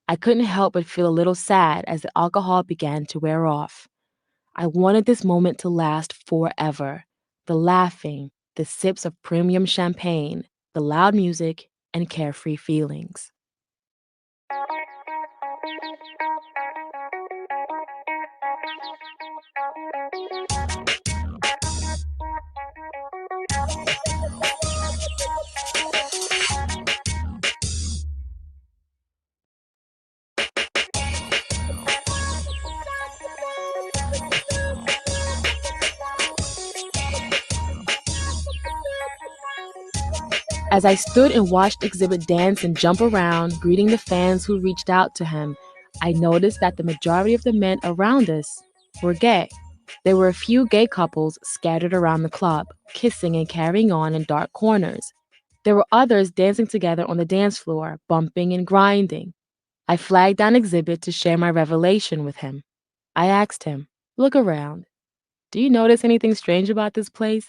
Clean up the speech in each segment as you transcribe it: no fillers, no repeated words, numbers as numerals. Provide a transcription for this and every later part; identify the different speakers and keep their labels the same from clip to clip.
Speaker 1: I couldn't help but feel a little sad as the alcohol began to wear off. I wanted this moment to last forever. The laughing, the sips of premium champagne, the loud music, and carefree feelings. As I stood and watched Exhibit dance and jump around, greeting the fans who reached out to him, I noticed that the majority of the men around us were gay. There were a few gay couples scattered around the club, kissing and carrying on in dark corners. There were others dancing together on the dance floor, bumping and grinding. I flagged down Exhibit to share my revelation with him. I asked him, "Look around. Do you notice anything strange about this place?"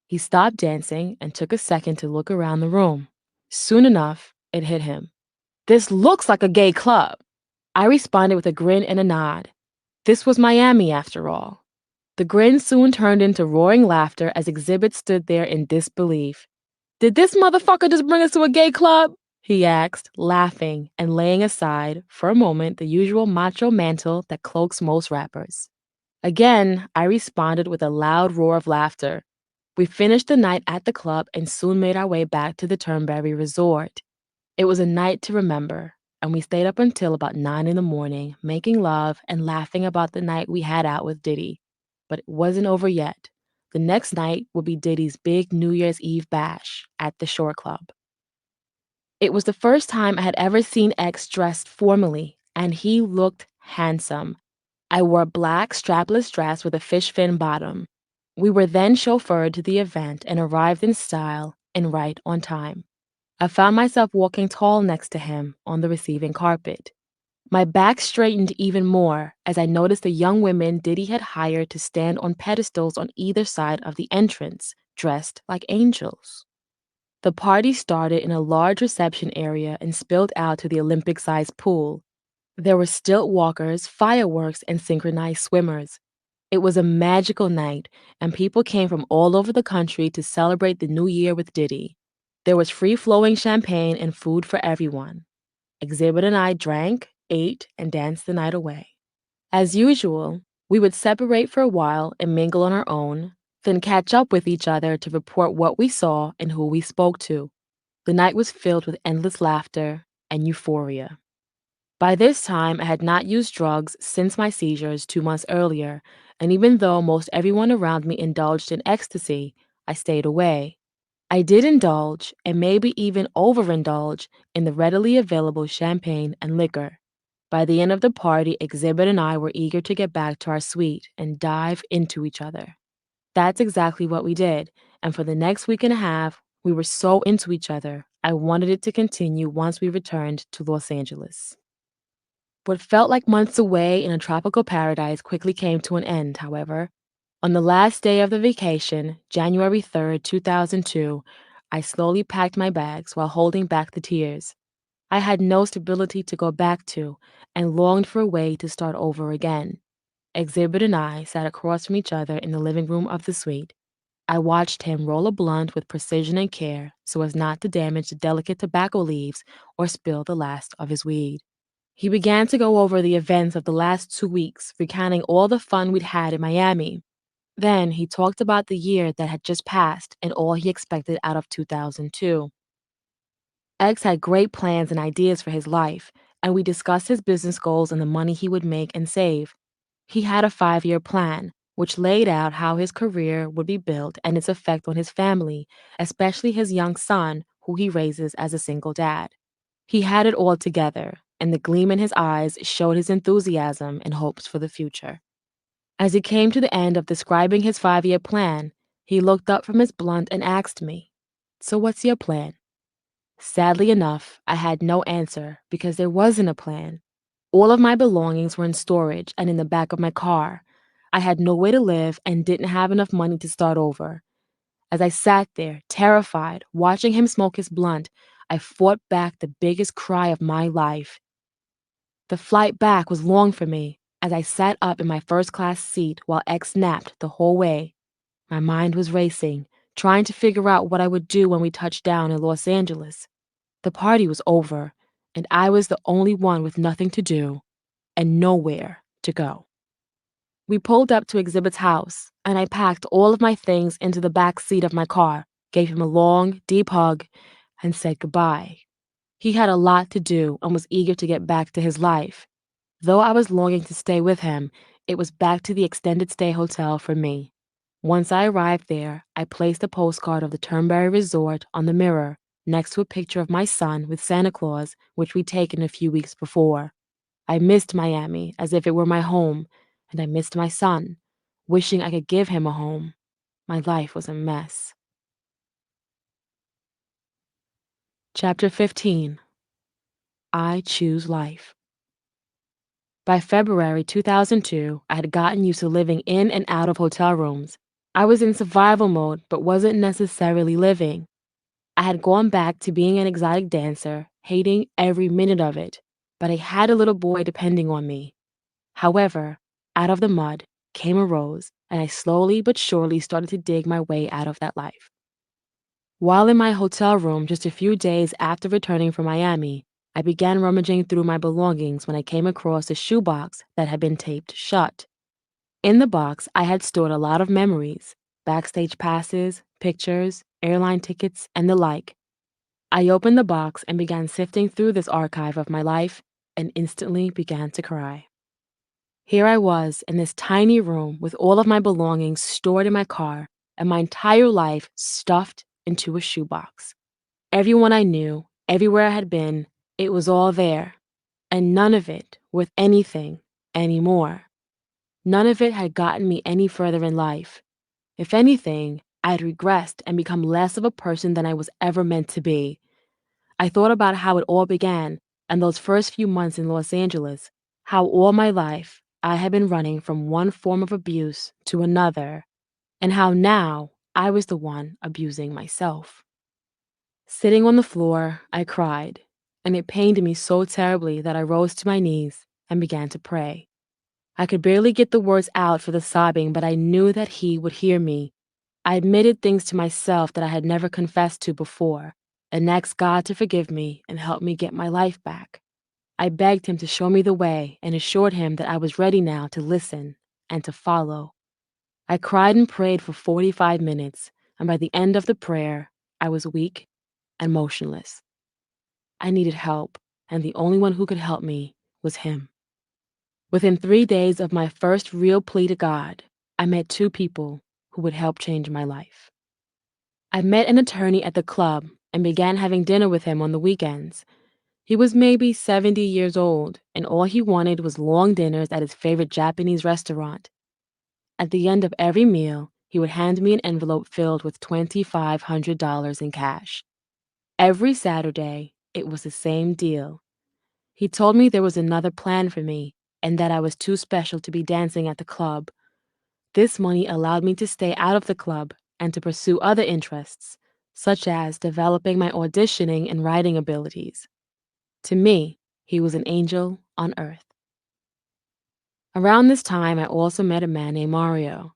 Speaker 1: He stopped dancing and took a second to look around the room. Soon enough, it hit him. "This looks like a gay club." I responded with a grin and a nod. This was Miami, after all. The grin soon turned into roaring laughter as Exhibit stood there in disbelief. "Did this motherfucker just bring us to a gay club?" he asked, laughing and laying aside, for a moment, the usual macho mantle that cloaks most rappers. Again, I responded with a loud roar of laughter. We finished the night at the club and soon made our way back to the Turnberry Resort. It was a night to remember, and we stayed up until about 9 in the morning, making love and laughing about the night we had out with Diddy. But it wasn't over yet. The next night would be Diddy's big New Year's Eve bash at the Shore Club. It was the first time I had ever seen X dressed formally, and he looked handsome. I wore a black strapless dress with a fish fin bottom. We were then chauffeured to the event and arrived in style and right on time. I found myself walking tall next to him on the receiving carpet. My back straightened even more as I noticed the young women Diddy had hired to stand on pedestals on either side of the entrance, dressed like angels. The party started in a large reception area and spilled out to the Olympic-sized pool. There were stilt walkers, fireworks, and synchronized swimmers. It was a magical night, and people came from all over the country to celebrate the new year with Diddy. There was free-flowing champagne and food for everyone. Exhibit and I drank, ate, and danced the night away. As usual, we would separate for a while and mingle on our own, then catch up with each other to report what we saw and who we spoke to. The night was filled with endless laughter and euphoria. By this time, I had not used drugs since my seizures 2 months earlier, and even though most everyone around me indulged in ecstasy, I stayed away. I did indulge, and maybe even overindulge, in the readily available champagne and liquor. By the end of the party, Exhibit and I were eager to get back to our suite and dive into each other. That's exactly what we did, and for the next week and a half, we were so into each other, I wanted it to continue once we returned to Los Angeles. What felt like months away in a tropical paradise quickly came to an end, however. On the last day of the vacation, January 3rd, 2002, I slowly packed my bags while holding back the tears. I had no stability to go back to and longed for a way to start over again. Exhibit and I sat across from each other in the living room of the suite. I watched him roll a blunt with precision and care so as not to damage the delicate tobacco leaves or spill the last of his weed. He began to go over the events of the last 2 weeks, recounting all the fun we'd had in Miami. Then he talked about the year that had just passed and all he expected out of 2002. X had great plans and ideas for his life, and we discussed his business goals and the money he would make and save. He had a 5-year plan, which laid out how his career would be built and its effect on his family, especially his young son, who he raises as a single dad. He had it all together, and the gleam in his eyes showed his enthusiasm and hopes for the future. As he came to the end of describing his 5-year plan, he looked up from his blunt and asked me, "So what's your plan?" Sadly enough, I had no answer because there wasn't a plan. All of my belongings were in storage and in the back of my car. I had nowhere to live and didn't have enough money to start over. As I sat there, terrified, watching him smoke his blunt, I fought back the biggest cry of my life. The flight back was long for me as I sat up in my first class seat while X napped the whole way. My mind was racing, trying to figure out what I would do when we touched down in Los Angeles. The party was over, and I was the only one with nothing to do and nowhere to go. We pulled up to Exhibit's house, and I packed all of my things into the back seat of my car, gave him a long, deep hug, and said goodbye. He had a lot to do and was eager to get back to his life. Though I was longing to stay with him, it was back to the extended stay hotel for me. Once I arrived there, I placed a postcard of the Turnberry Resort on the mirror next to a picture of my son with Santa Claus, which we'd taken a few weeks before. I missed Miami as if it were my home, and I missed my son, wishing I could give him a home. My life was a mess. Chapter 15. I Choose Life. By February 2002, I had gotten used to living in and out of hotel rooms. I was in survival mode, but wasn't necessarily living. I had gone back to being an exotic dancer, hating every minute of it, but I had a little boy depending on me. However, out of the mud came a rose, and I slowly but surely started to dig my way out of that life. While in my hotel room just a few days after returning from Miami, I began rummaging through my belongings when I came across a shoebox that had been taped shut. In the box, I had stored a lot of memories, backstage passes, pictures, airline tickets, and the like. I opened the box and began sifting through this archive of my life and instantly began to cry. Here I was in this tiny room with all of my belongings stored in my car and my entire life stuffed into a shoebox. Everyone I knew, everywhere I had been, it was all there, and none of it worth anything anymore. None of it had gotten me any further in life. If anything, I had regressed and become less of a person than I was ever meant to be. I thought about how it all began and those first few months in Los Angeles, how all my life I had been running from one form of abuse to another, and how now I was the one abusing myself. Sitting on the floor, I cried, and it pained me so terribly that I rose to my knees and began to pray. I could barely get the words out for the sobbing, but I knew that he would hear me. I admitted things to myself that I had never confessed to before, and asked God to forgive me and help me get my life back. I begged him to show me the way and assured him that I was ready now to listen and to follow. I cried and prayed for 45 minutes, and by the end of the prayer, I was weak and motionless. I needed help, and the only one who could help me was him. Within 3 days of my first real plea to God, I met two people who would help change my life. I met an attorney at the club and began having dinner with him on the weekends. He was maybe 70 years old, and all he wanted was long dinners at his favorite Japanese restaurant. At the end of every meal, he would hand me an envelope filled with $2,500 in cash. Every Saturday, it was the same deal. He told me there was another plan for me and that I was too special to be dancing at the club. This money allowed me to stay out of the club and to pursue other interests, such as developing my auditioning and writing abilities. To me, he was an angel on earth. Around this time, I also met a man named Mario.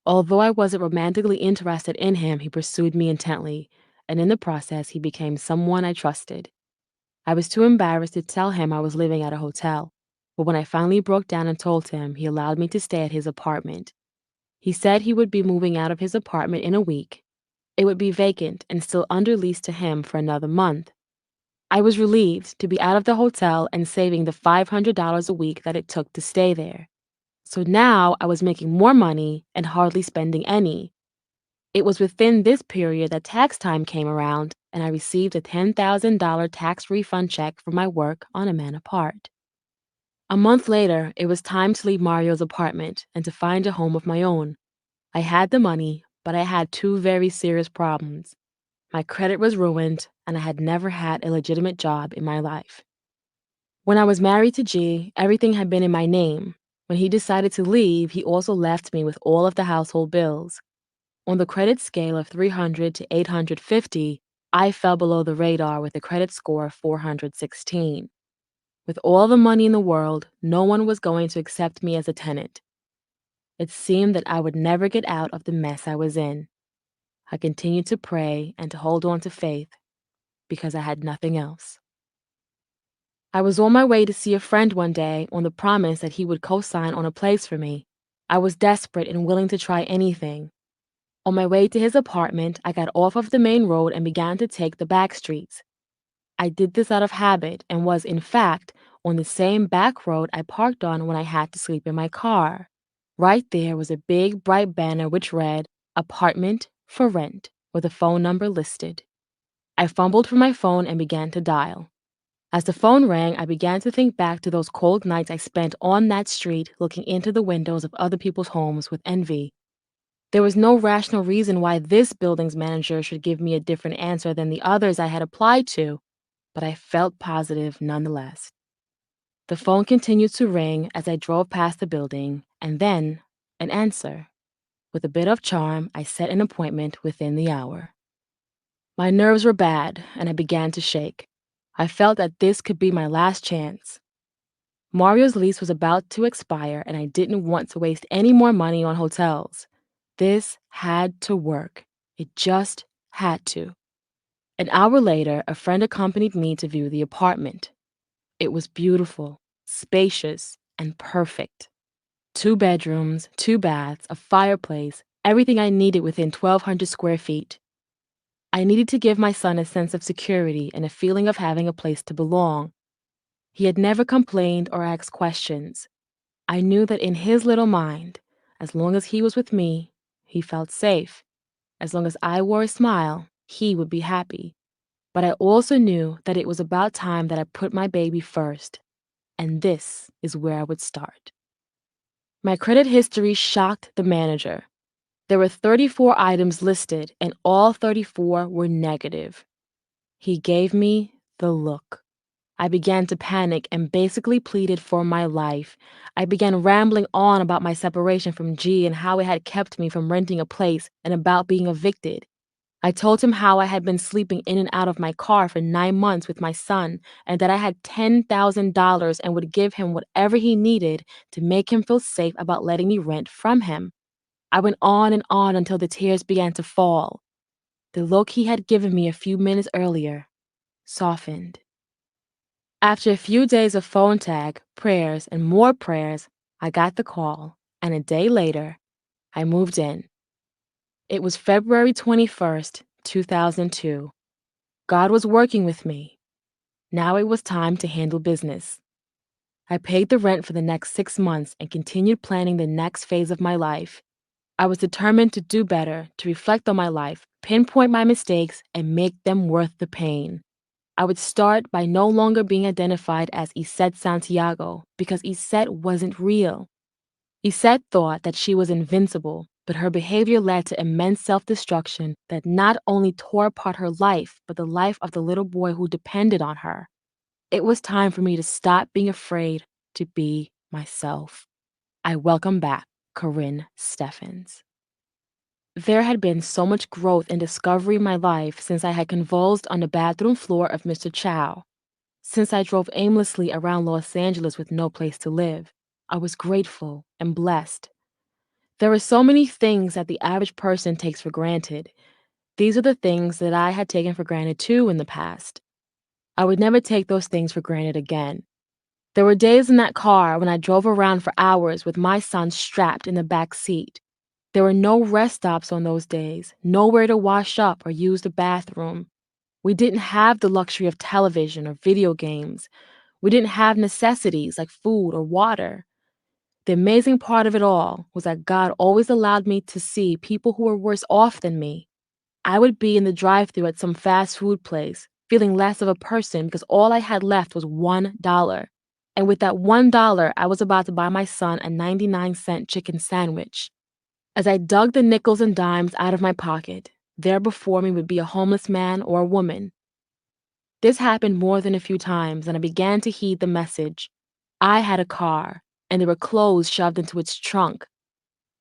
Speaker 1: Although I wasn't romantically interested in him, he pursued me intently, and in the process, he became someone I trusted. I was too embarrassed to tell him I was living at a hotel, but when I finally broke down and told him, he allowed me to stay at his apartment. He said he would be moving out of his apartment in a week. It would be vacant and still under lease to him for another month. I was relieved to be out of the hotel and saving the $500 a week that it took to stay there. So now I was making more money and hardly spending any. It was within this period that tax time came around, and I received a $10,000 tax refund check for my work on A Man Apart. A month later, it was time to leave Mario's apartment and to find a home of my own. I had the money, but I had two very serious problems. My credit was ruined, and I had never had a legitimate job in my life. When I was married to G, everything had been in my name. When he decided to leave, he also left me with all of the household bills. On the credit scale of 300 to 850, I fell below the radar with a credit score of 416. With all the money in the world, no one was going to accept me as a tenant. It seemed that I would never get out of the mess I was in. I continued to pray and to hold on to faith because I had nothing else. I was on my way to see a friend one day on the promise that he would co-sign on a place for me. I was desperate and willing to try anything. On my way to his apartment, I got off of the main road and began to take the back streets. I did this out of habit and was, in fact, on the same back road I parked on when I had to sleep in my car. Right there was a big, bright banner which read, "Apartment for rent," with a phone number listed. I fumbled for my phone and began to dial. As the phone rang, I began to think back to those cold nights I spent on that street looking into the windows of other people's homes with envy. There was no rational reason why this building's manager should give me a different answer than the others I had applied to, but I felt positive nonetheless. The phone continued to ring as I drove past the building, and then an answer. With a bit of charm, I set an appointment within the hour. My nerves were bad, and I began to shake. I felt that this could be my last chance. Mario's lease was about to expire, and I didn't want to waste any more money on hotels. This had to work. It just had to. An hour later, a friend accompanied me to view the apartment. It was beautiful, spacious, and perfect. 2 bedrooms, 2 baths, a fireplace, everything I needed within 1,200 square feet. I needed to give my son a sense of security and a feeling of having a place to belong. He had never complained or asked questions. I knew that in his little mind, as long as he was with me, he felt safe. As long as I wore a smile, he would be happy. But I also knew that it was about time that I put my baby first. And this is where I would start. My credit history shocked the manager. There were 34 items listed, and all 34 were negative. He gave me the look. I began to panic and basically pleaded for my life. I began rambling on about my separation from G and how it had kept me from renting a place and about being evicted. I told him how I had been sleeping in and out of my car for 9 months with my son and that I had $10,000 and would give him whatever he needed to make him feel safe about letting me rent from him. I went on and on until the tears began to fall. The look he had given me a few minutes earlier softened. After a few days of phone tag, prayers, and more prayers, I got the call, and a day later, I moved in. It was February 21st, 2002. God was working with me. Now it was time to handle business. I paid the rent for the next 6 months and continued planning the next phase of my life. I was determined to do better, to reflect on my life, pinpoint my mistakes, and make them worth the pain. I would start by no longer being identified as Isette Santiago because Isette wasn't real. Isette thought that she was invincible, but her behavior led to immense self-destruction that not only tore apart her life, but the life of the little boy who depended on her. It was time for me to stop being afraid to be myself. I welcome back Karrine Steffins. There had been so much growth and discovery in my life since I had convulsed on the bathroom floor of Mr. Chow. Since I drove aimlessly around Los Angeles with no place to live, I was grateful and blessed. There are so many things that the average person takes for granted. These are the things that I had taken for granted too in the past. I would never take those things for granted again. There were days in that car when I drove around for hours with my son strapped in the back seat. There were no rest stops on those days, nowhere to wash up or use the bathroom. We didn't have the luxury of television or video games. We didn't have necessities like food or water. The amazing part of it all was that God always allowed me to see people who were worse off than me. I would be in the drive-thru at some fast food place, feeling less of a person because all I had left was $1. And with that $1, I was about to buy my son a 99-cent chicken sandwich. As I dug the nickels and dimes out of my pocket, there before me would be a homeless man or a woman. This happened more than a few times, and I began to heed the message. I had a car, and there were clothes shoved into its trunk.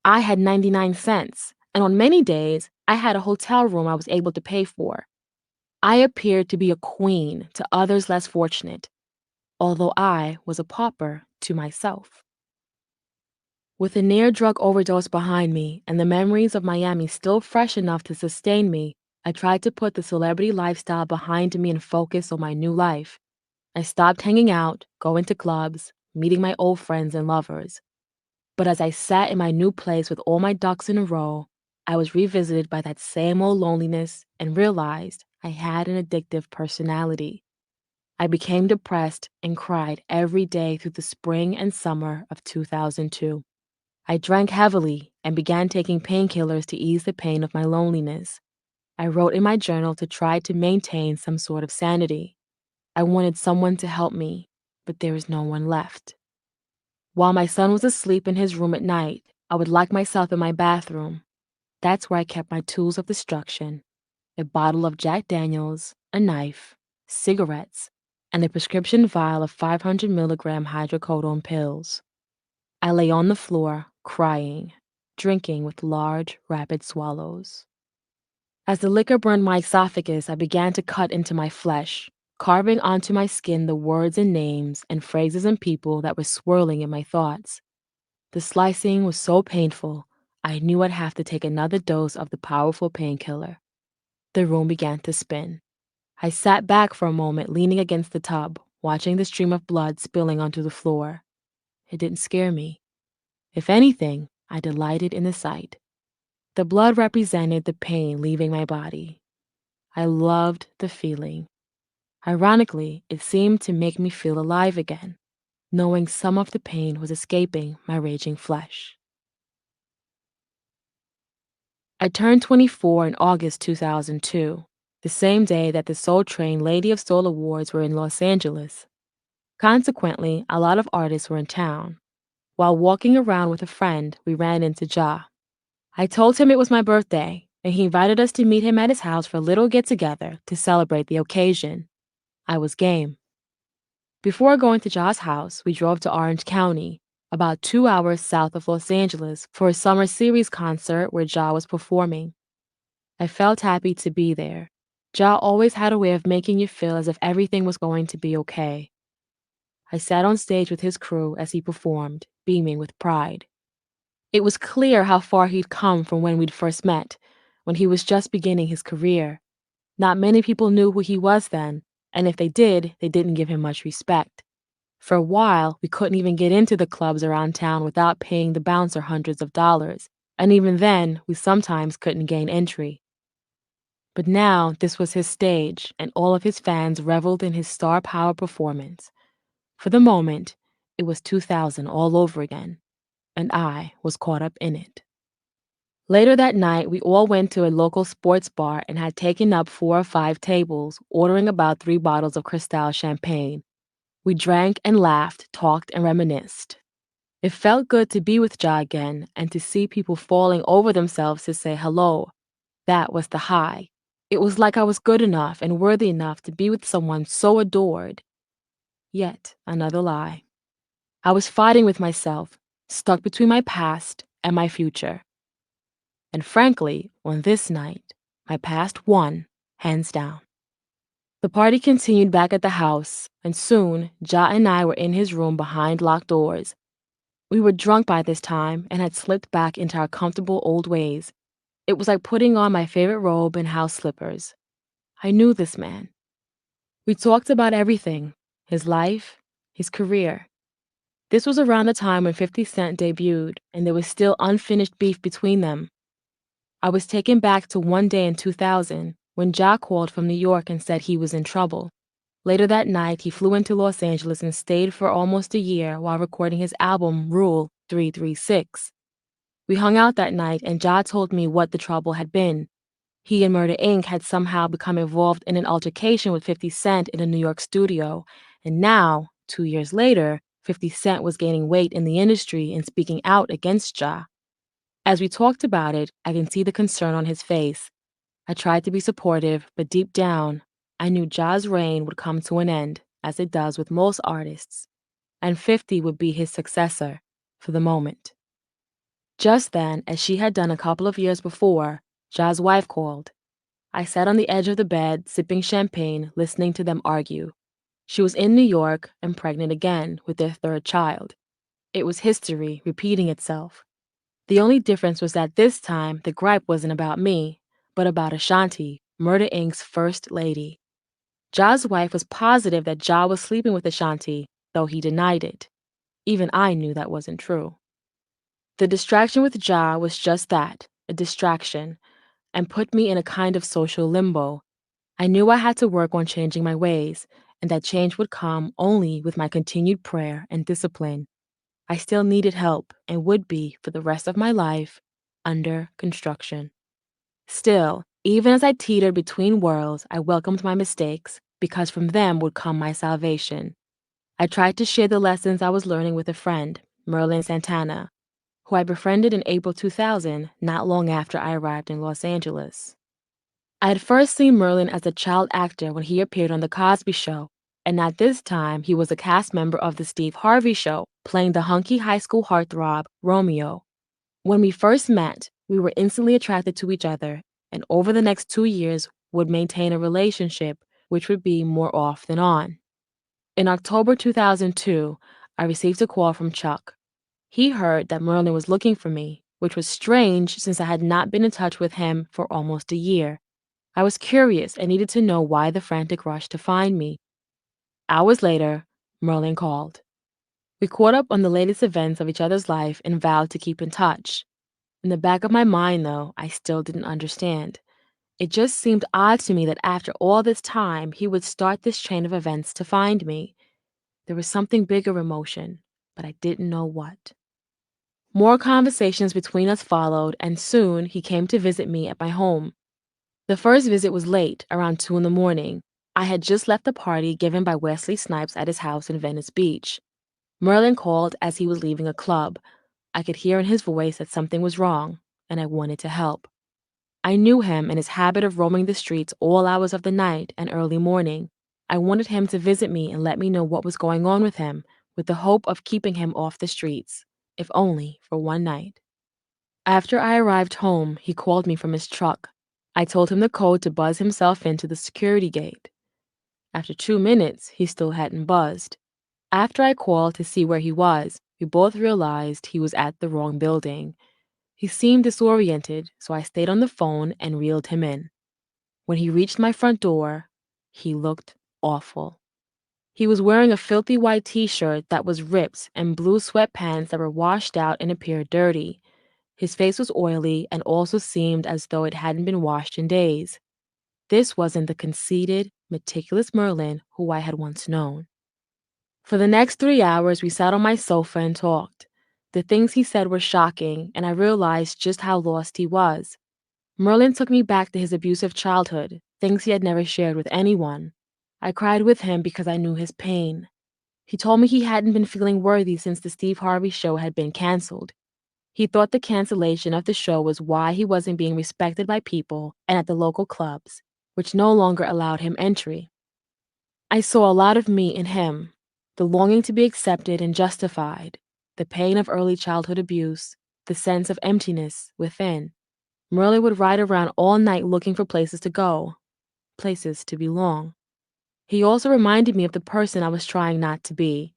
Speaker 1: I had 99 cents, and on many days, I had a hotel room I was able to pay for. I appeared to be a queen to others less fortunate. although I was a pauper to myself. With a near drug overdose behind me and the memories of Miami still fresh enough to sustain me, I tried to put the celebrity lifestyle behind me and focus on my new life. I stopped hanging out, going to clubs, meeting my old friends and lovers. But as I sat in my new place with all my ducks in a row, I was revisited by that same old loneliness and realized I had an addictive personality. I became depressed and cried every day through the spring and summer of 2002. I drank heavily and began taking painkillers to ease the pain of my loneliness. I wrote in my journal to try to maintain some sort of sanity. I wanted someone to help me, but there was no one left. While my son was asleep in his room at night, I would lock myself in my bathroom. That's where I kept my tools of destruction: a bottle of Jack Daniels, a knife, cigarettes, and a prescription vial of 500 milligram hydrocodone pills. I lay on the floor, crying, drinking with large, rapid swallows. As the liquor burned my esophagus, I began to cut into my flesh, carving onto my skin the words and names and phrases and people that were swirling in my thoughts. The slicing was so painful, I knew I'd have to take another dose of the powerful painkiller. The room began to spin. I sat back for a moment, leaning against the tub, watching the stream of blood spilling onto the floor. It didn't scare me. If anything, I delighted in the sight. The blood represented the pain leaving my body. I loved the feeling. Ironically, it seemed to make me feel alive again, knowing some of the pain was escaping my raging flesh. I turned 24 in August 2002, the same day that the Soul Train Lady of Soul Awards were in Los Angeles. Consequently, a lot of artists were in town. While walking around with a friend, we ran into Ja. I told him it was my birthday, and he invited us to meet him at his house for a little get-together to celebrate the occasion. I was game. Before going to Ja's house, we drove to Orange County, about 2 hours south of Los Angeles, for a summer series concert where Ja was performing. I felt happy to be there. Ja always had a way of making you feel as if everything was going to be okay. I sat on stage with his crew as he performed, beaming with pride. It was clear how far he'd come from when we'd first met, when he was just beginning his career. Not many people knew who he was then, and if they did, they didn't give him much respect. For a while, we couldn't even get into the clubs around town without paying the bouncer hundreds of dollars, and even then, we sometimes couldn't gain entry. But now, this was his stage, and all of his fans reveled in his star power performance. For the moment, it was 2000 all over again, and I was caught up in it. Later that night, we all went to a local sports bar and had taken up 4 or 5 tables, ordering about 3 bottles of Cristal champagne. We drank and laughed, talked and reminisced. It felt good to be with Ja again and to see people falling over themselves to say hello. That was the high. It was like I was good enough and worthy enough to be with someone so adored. Yet another lie. I was fighting with myself, stuck between my past and my future. And frankly, on this night, my past won, hands down. The party continued back at the house, and soon Ja and I were in his room behind locked doors. We were drunk by this time and had slipped back into our comfortable old ways. It was like putting on my favorite robe and house slippers. I knew this man. We talked about everything: his life, his career. This was around the time when 50 Cent debuted, and there was still unfinished beef between them. I was taken back to one day in 2000 when Ja called from New York and said he was in trouble. Later that night, he flew into Los Angeles and stayed for almost a year while recording his album Rule 336. We hung out that night, and Ja told me what the trouble had been. He and Murder Inc. had somehow become involved in an altercation with 50 Cent in a New York studio, and now, 2 years later, 50 Cent was gaining weight in the industry and speaking out against Ja. As we talked about it, I can see the concern on his face. I tried to be supportive, but deep down, I knew Ja's reign would come to an end, as it does with most artists, and 50 would be his successor, for the moment. Just then, as she had done a couple of years before, Ja's wife called. I sat on the edge of the bed, sipping champagne, listening to them argue. She was in New York and pregnant again with their third child. It was history repeating itself. The only difference was that this time the gripe wasn't about me, but about Ashanti, Murder Inc.'s first lady. Ja's wife was positive that Ja was sleeping with Ashanti, though he denied it. Even I knew that wasn't true. The distraction with Ja was just that, a distraction, and put me in a kind of social limbo. I knew I had to work on changing my ways, and that change would come only with my continued prayer and discipline. I still needed help and would be for the rest of my life under construction. Still, even as I teetered between worlds, I welcomed my mistakes because from them would come my salvation. I tried to share the lessons I was learning with a friend, Merlin Santana, who I befriended in April 2000, not long after I arrived in Los Angeles. I had first seen Merlin as a child actor when he appeared on The Cosby Show, and at this time he was a cast member of The Steve Harvey Show, playing the hunky high school heartthrob, Romeo. When we first met, we were instantly attracted to each other, and over the next 2 years would maintain a relationship which would be more off than on. In October 2002, I received a call from Chuck. He heard that Merlin was looking for me, which was strange since I had not been in touch with him for almost a year. I was curious and needed to know why the frantic rush to find me. Hours later, Merlin called. We caught up on the latest events of each other's life and vowed to keep in touch. In the back of my mind, though, I still didn't understand. It just seemed odd to me that after all this time, he would start this chain of events to find me. There was something bigger in motion, but I didn't know what. More conversations between us followed, and soon he came to visit me at my home. The first visit was late, around 2 in the morning. I had just left the party given by Wesley Snipes at his house in Venice Beach. Merlin called as he was leaving a club. I could hear in his voice that something was wrong, and I wanted to help. I knew him and his habit of roaming the streets all hours of the night and early morning. I wanted him to visit me and let me know what was going on with him, with the hope of keeping him off the streets, if only for one night. After I arrived home, he called me from his truck. I told him the code to buzz himself into the security gate. After 2 minutes, he still hadn't buzzed. After I called to see where he was, we both realized he was at the wrong building. He seemed disoriented, so I stayed on the phone and reeled him in. When he reached my front door, he looked awful. He was wearing a filthy white t-shirt that was ripped and blue sweatpants that were washed out and appeared dirty. His face was oily and also seemed as though it hadn't been washed in days. This wasn't the conceited, meticulous Merlin who I had once known. For the next 3 hours, we sat on my sofa and talked. The things he said were shocking, and I realized just how lost he was. Merlin took me back to his abusive childhood, things he had never shared with anyone. I cried with him because I knew his pain. He told me he hadn't been feeling worthy since the Steve Harvey show had been canceled. He thought the cancellation of the show was why he wasn't being respected by people and at the local clubs, which no longer allowed him entry. I saw a lot of me in him, the longing to be accepted and justified, the pain of early childhood abuse, the sense of emptiness within. Merlin would ride around all night looking for places to go, places to belong. He also reminded me of the person I was trying not to be.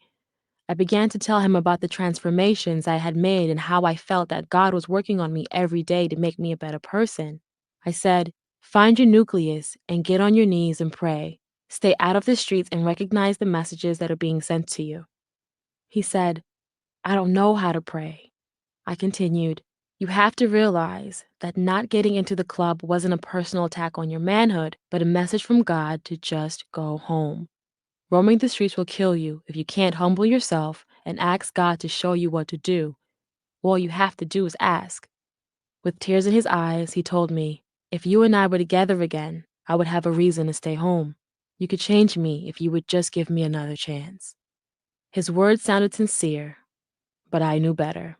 Speaker 1: I began to tell him about the transformations I had made and how I felt that God was working on me every day to make me a better person. I said, find your nucleus and get on your knees and pray. Stay out of the streets and recognize the messages that are being sent to you. He said, I don't know how to pray. I continued, you have to realize that not getting into the club wasn't a personal attack on your manhood, but a message from God to just go home. Roaming the streets will kill you if you can't humble yourself and ask God to show you what to do. All you have to do is ask. With tears in his eyes, he told me, if you and I were together again, I would have a reason to stay home. You could change me if you would just give me another chance. His words sounded sincere, but I knew better.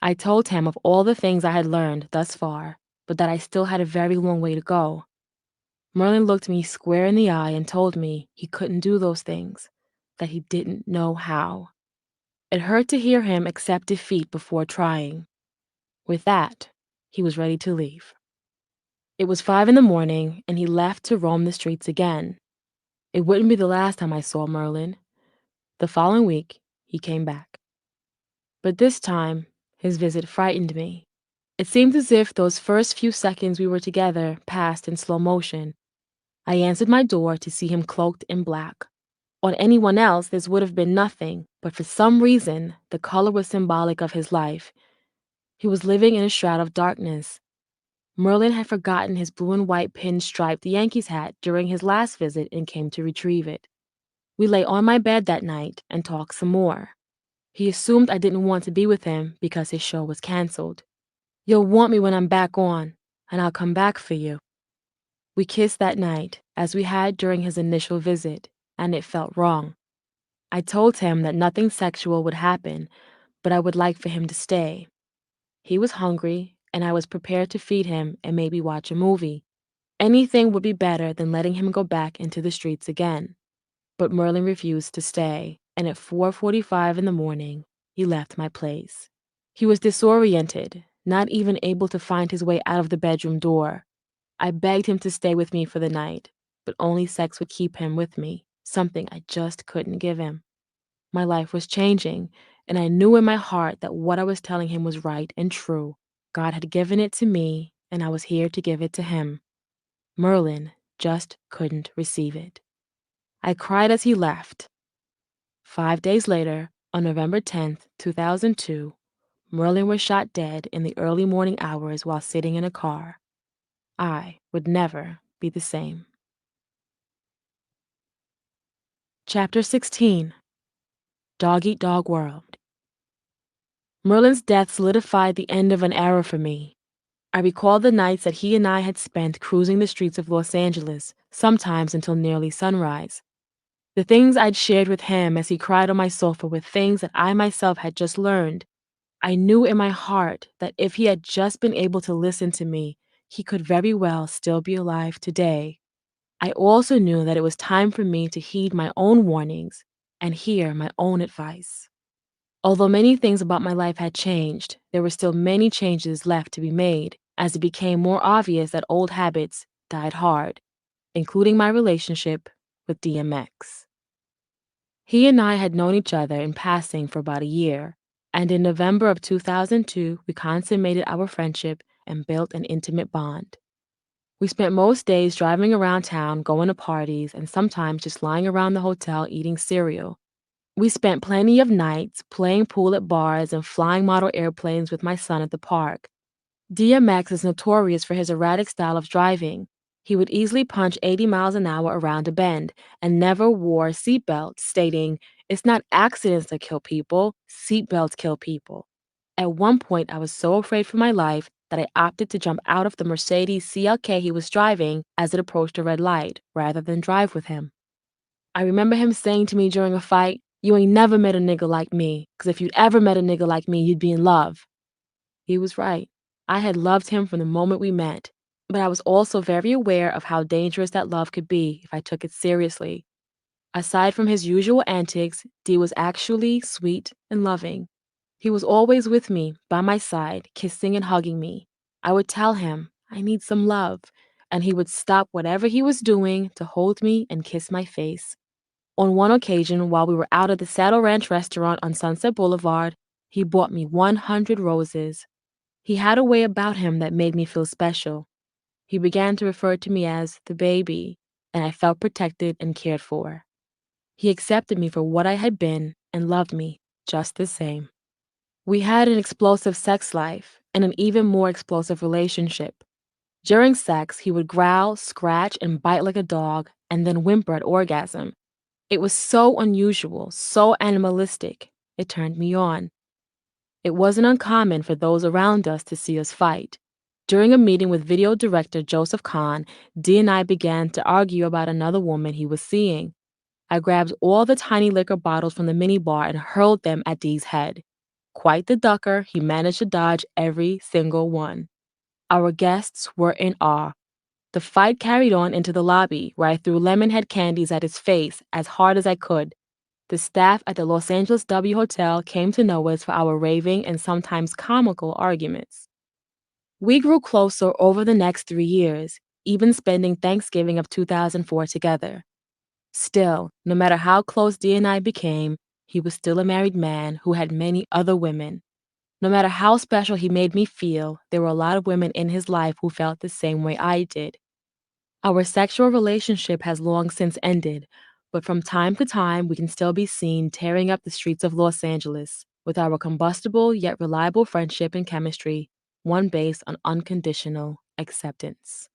Speaker 1: I told him of all the things I had learned thus far, but that I still had a very long way to go. Merlin looked me square in the eye and told me he couldn't do those things, that he didn't know how. It hurt to hear him accept defeat before trying. With that, he was ready to leave. It was 5 in the morning, and he left to roam the streets again. It wouldn't be the last time I saw Merlin. The following week, he came back. But this time, his visit frightened me. It seemed as if those first few seconds we were together passed in slow motion. I answered my door to see him cloaked in black. On anyone else, this would have been nothing, but for some reason, the color was symbolic of his life. He was living in a shroud of darkness. Merlin had forgotten his blue and white pin-striped Yankees hat during his last visit and came to retrieve it. We lay on my bed that night and talked some more. He assumed I didn't want to be with him because his show was canceled. "You'll want me when I'm back on, and I'll come back for you." We kissed that night, as we had during his initial visit, and it felt wrong. I told him that nothing sexual would happen, but I would like for him to stay. He was hungry, and I was prepared to feed him and maybe watch a movie. Anything would be better than letting him go back into the streets again. But Merlin refused to stay, and at 4:45 in the morning, he left my place. He was disoriented, not even able to find his way out of the bedroom door. I begged him to stay with me for the night, but only sex would keep him with me, something I just couldn't give him. My life was changing, and I knew in my heart that what I was telling him was right and true. God had given it to me, and I was here to give it to him. Merlin just couldn't receive it. I cried as he left. 5 days later, on November 10th, 2002, Merlin was shot dead in the early morning hours while sitting in a car. I would never be the same. Chapter 16. Dog Eat Dog World. Merlin's death solidified the end of an era for me. I recalled the nights that he and I had spent cruising the streets of Los Angeles, sometimes until nearly sunrise. The things I'd shared with him as he cried on my sofa were things that I myself had just learned. I knew in my heart that if he had just been able to listen to me, he could very well still be alive today. I also knew that it was time for me to heed my own warnings and hear my own advice. Although many things about my life had changed, there were still many changes left to be made as it became more obvious that old habits died hard, including my relationship with DMX. He and I had known each other in passing for about a year, and in November of 2002, we consummated our friendship and built an intimate bond. We spent most days driving around town, going to parties, and sometimes just lying around the hotel eating cereal. We spent plenty of nights playing pool at bars and flying model airplanes with my son at the park. DMX is notorious for his erratic style of driving. He would easily punch 80 miles an hour around a bend and never wore a seatbelt, stating, "It's not accidents that kill people, seatbelts kill people." At one point, I was so afraid for my life that I opted to jump out of the Mercedes CLK he was driving as it approached a red light, rather than drive with him. I remember him saying to me during a fight, "You ain't never met a nigga like me, 'cause if you'd ever met a nigga like me, you'd be in love." He was right. I had loved him from the moment we met, but I was also very aware of how dangerous that love could be if I took it seriously. Aside from his usual antics, D was actually sweet and loving. He was always with me, by my side, kissing and hugging me. I would tell him, "I need some love," and he would stop whatever he was doing to hold me and kiss my face. On one occasion, while we were out at the Saddle Ranch restaurant on Sunset Boulevard, he bought me 100 roses. He had a way about him that made me feel special. He began to refer to me as the baby, and I felt protected and cared for. He accepted me for what I had been and loved me just the same. We had an explosive sex life and an even more explosive relationship. During sex, he would growl, scratch, and bite like a dog, and then whimper at orgasm. It was so unusual, so animalistic. It turned me on. It wasn't uncommon for those around us to see us fight. During a meeting with video director Joseph Kahn, D and I began to argue about another woman he was seeing. I grabbed all the tiny liquor bottles from the minibar and hurled them at D's head. Quite the ducker, he managed to dodge every single one. Our guests were in awe. The fight carried on into the lobby, where I threw lemonhead candies at his face as hard as I could. The staff at the Los Angeles W Hotel came to know us for our raving and sometimes comical arguments. We grew closer over the next 3 years, even spending Thanksgiving of 2004 together. Still, no matter how close Dee and I became, he was still a married man who had many other women. No matter how special he made me feel, there were a lot of women in his life who felt the same way I did. Our sexual relationship has long since ended, but from time to time we can still be seen tearing up the streets of Los Angeles with our combustible yet reliable friendship and chemistry, one based on unconditional acceptance.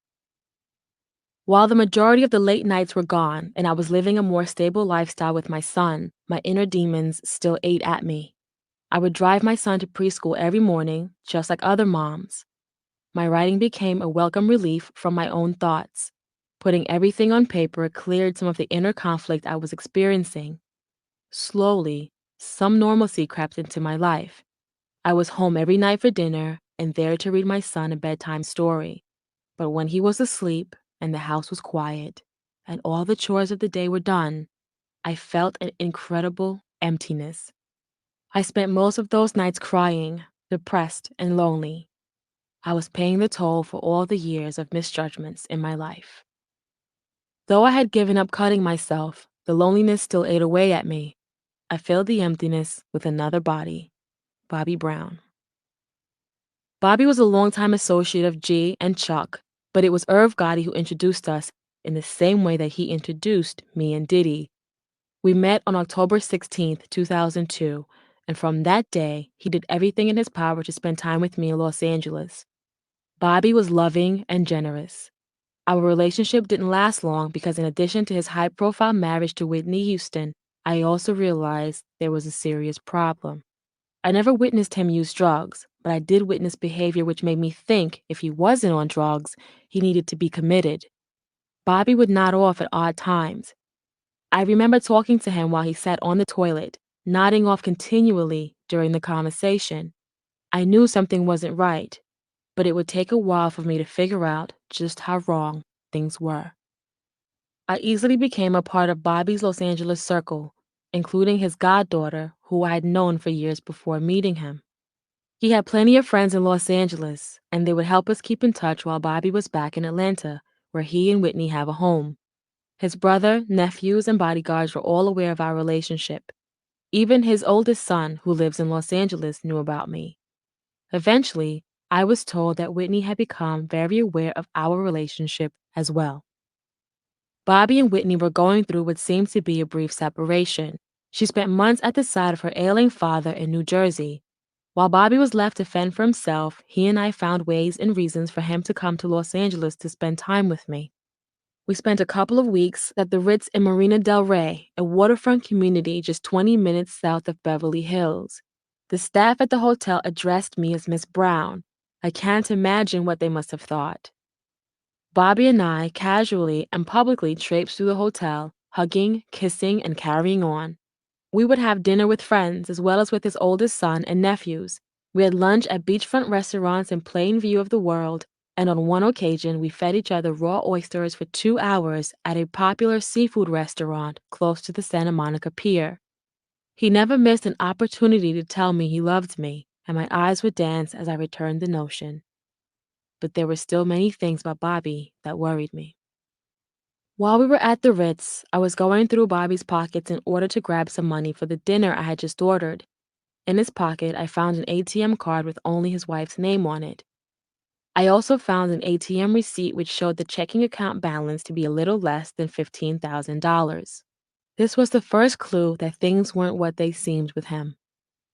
Speaker 1: While the majority of the late nights were gone and I was living a more stable lifestyle with my son, my inner demons still ate at me. I would drive my son to preschool every morning, just like other moms. My writing became a welcome relief from my own thoughts. Putting everything on paper cleared some of the inner conflict I was experiencing. Slowly, some normalcy crept into my life. I was home every night for dinner and there to read my son a bedtime story. But when he was asleep and the house was quiet and all the chores of the day were done, I felt an incredible emptiness. I spent most of those nights crying, depressed, and lonely. I was paying the toll for all the years of misjudgments in my life. Though I had given up cutting myself, the loneliness still ate away at me. I filled the emptiness with another body, Bobby Brown. Bobby was a longtime associate of G and Chuck, but it was Irv Gotti who introduced us in the same way that he introduced me and Diddy. We met on October 16th, 2002, and from that day, he did everything in his power to spend time with me in Los Angeles. Bobby was loving and generous. Our relationship didn't last long because, in addition to his high profile marriage to Whitney Houston, I also realized there was a serious problem. I never witnessed him use drugs, but I did witness behavior which made me think if he wasn't on drugs, he needed to be committed. Bobby would nod off at odd times. I remember talking to him while he sat on the toilet, nodding off continually during the conversation. I knew something wasn't right, but it would take a while for me to figure out just how wrong things were. I easily became a part of Bobby's Los Angeles circle, including his goddaughter, who I had known for years before meeting him. He had plenty of friends in Los Angeles, and they would help us keep in touch while Bobby was back in Atlanta, where he and Whitney have a home. His brother, nephews, and bodyguards were all aware of our relationship. Even his oldest son, who lives in Los Angeles, knew about me. Eventually, I was told that Whitney had become very aware of our relationship as well. Bobby and Whitney were going through what seemed to be a brief separation. She spent months at the side of her ailing father in New Jersey. While Bobby was left to fend for himself, he and I found ways and reasons for him to come to Los Angeles to spend time with me. We spent a couple of weeks at the Ritz in Marina del Rey, a waterfront community just 20 minutes south of Beverly Hills. The staff at the hotel addressed me as Miss Brown. I can't imagine what they must have thought. Bobby and I casually and publicly traipsed through the hotel, hugging, kissing, and carrying on. We would have dinner with friends as well as with his oldest son and nephews. We had lunch at beachfront restaurants in plain view of the world, and on one occasion we fed each other raw oysters for 2 hours at a popular seafood restaurant close to the Santa Monica Pier. He never missed an opportunity to tell me he loved me, and my eyes would dance as I returned the notion. But there were still many things about Bobby that worried me. While we were at the Ritz, I was going through Bobby's pockets in order to grab some money for the dinner I had just ordered. In his pocket, I found an ATM card with only his wife's name on it. I also found an ATM receipt which showed the checking account balance to be a little less than $15,000. This was the first clue that things weren't what they seemed with him.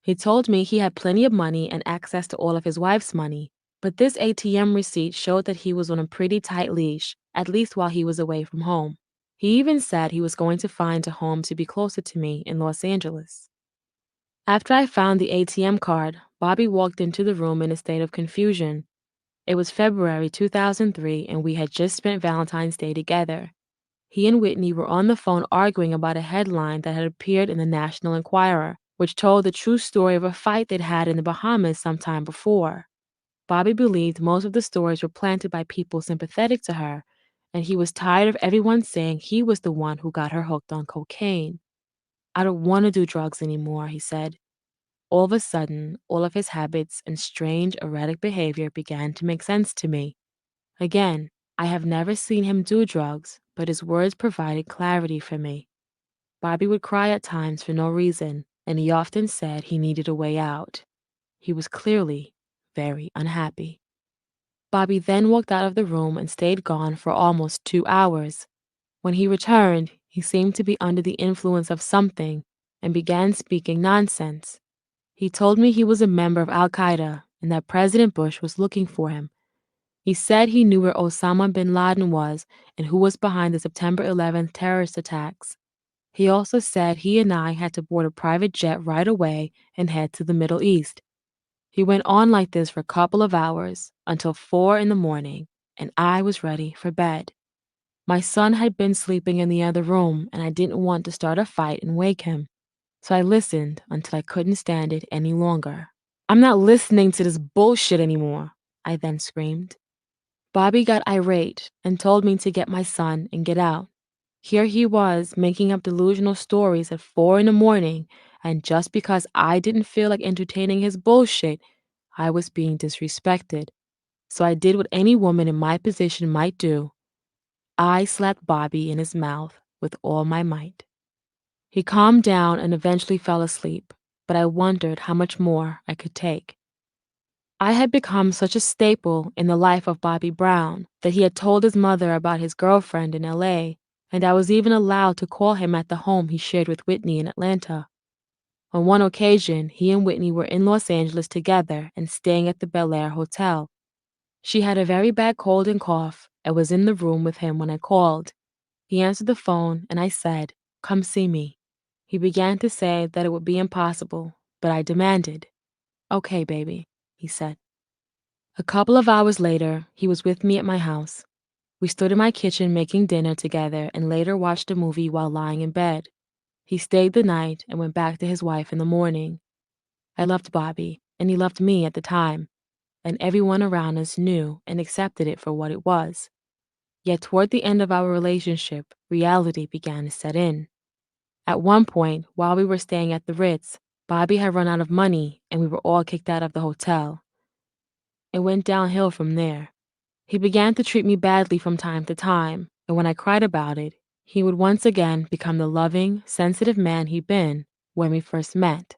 Speaker 1: He told me he had plenty of money and access to all of his wife's money, but this ATM receipt showed that he was on a pretty tight leash, at least while he was away from home. He even said he was going to find a home to be closer to me in Los Angeles. After I found the ATM card, Bobby walked into the room in a state of confusion. It was February 2003, and we had just spent Valentine's Day together. He and Whitney were on the phone arguing about a headline that had appeared in the National Enquirer, which told the true story of a fight they'd had in the Bahamas some time before. Bobby believed most of the stories were planted by people sympathetic to her, and he was tired of everyone saying he was the one who got her hooked on cocaine. "I don't want to do drugs anymore," he said. All of a sudden, all of his habits and strange, erratic behavior began to make sense to me. Again, I have never seen him do drugs, but his words provided clarity for me. Bobby would cry at times for no reason, and he often said he needed a way out. He was clearly very unhappy. Bobby then walked out of the room and stayed gone for almost 2 hours. When he returned, he seemed to be under the influence of something and began speaking nonsense. He told me he was a member of Al Qaeda and that President Bush was looking for him. He said he knew where Osama bin Laden was and who was behind the September 11th terrorist attacks. He also said he and I had to board a private jet right away and head to the Middle East. He went on like this for a couple of hours until 4 in the morning, and I was ready for bed. My son had been sleeping in the other room, and I didn't want to start a fight and wake him. So I listened until I couldn't stand it any longer. "I'm not listening to this bullshit anymore," I then screamed. Bobby got irate and told me to get my son and get out. Here he was making up delusional stories at 4 in the morning, and just because I didn't feel like entertaining his bullshit, I was being disrespected. So I did what any woman in my position might do. I slapped Bobby in his mouth with all my might. He calmed down and eventually fell asleep, but I wondered how much more I could take. I had become such a staple in the life of Bobby Brown that he had told his mother about his girlfriend in LA, and I was even allowed to call him at the home he shared with Whitney in Atlanta. On one occasion, he and Whitney were in Los Angeles together and staying at the Bel Air Hotel. She had a very bad cold and cough and was in the room with him when I called. He answered the phone and I said, "Come see me." He began to say that it would be impossible, but I demanded. "Okay, baby," he said. A couple of hours later, he was with me at my house. We stood in my kitchen making dinner together and later watched a movie while lying in bed. He stayed the night and went back to his wife in the morning. I loved Bobby, and he loved me at the time, and everyone around us knew and accepted it for what it was. Yet toward the end of our relationship, reality began to set in. At one point, while we were staying at the Ritz, Bobby had run out of money and we were all kicked out of the hotel. It went downhill from there. He began to treat me badly from time to time, and when I cried about it, he would once again become the loving, sensitive man he'd been when we first met.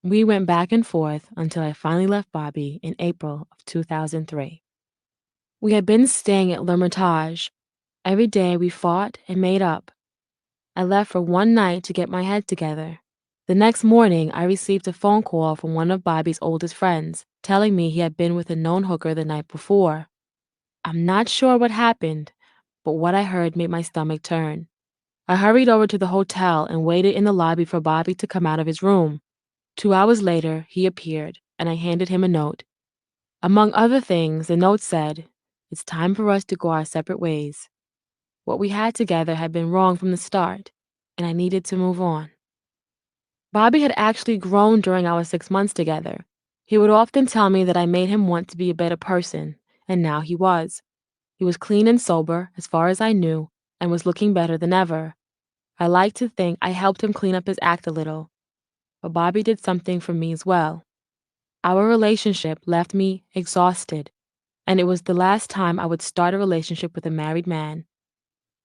Speaker 1: We went back and forth until I finally left Bobby in April of 2003. We had been staying at L'Hermitage. Every day we fought and made up. I left for one night to get my head together. The next morning, I received a phone call from one of Bobby's oldest friends, telling me he had been with a known hooker the night before. I'm not sure what happened, but what I heard made my stomach turn. I hurried over to the hotel and waited in the lobby for Bobby to come out of his room. 2 hours later, he appeared, and I handed him a note. Among other things, the note said, "It's time for us to go our separate ways. What we had together had been wrong from the start, and I needed to move on." Bobby had actually grown during our 6 months together. He would often tell me that I made him want to be a better person, and now he was. He was clean and sober, as far as I knew, and was looking better than ever. I like to think I helped him clean up his act a little, but Bobby did something for me as well. Our relationship left me exhausted, and it was the last time I would start a relationship with a married man.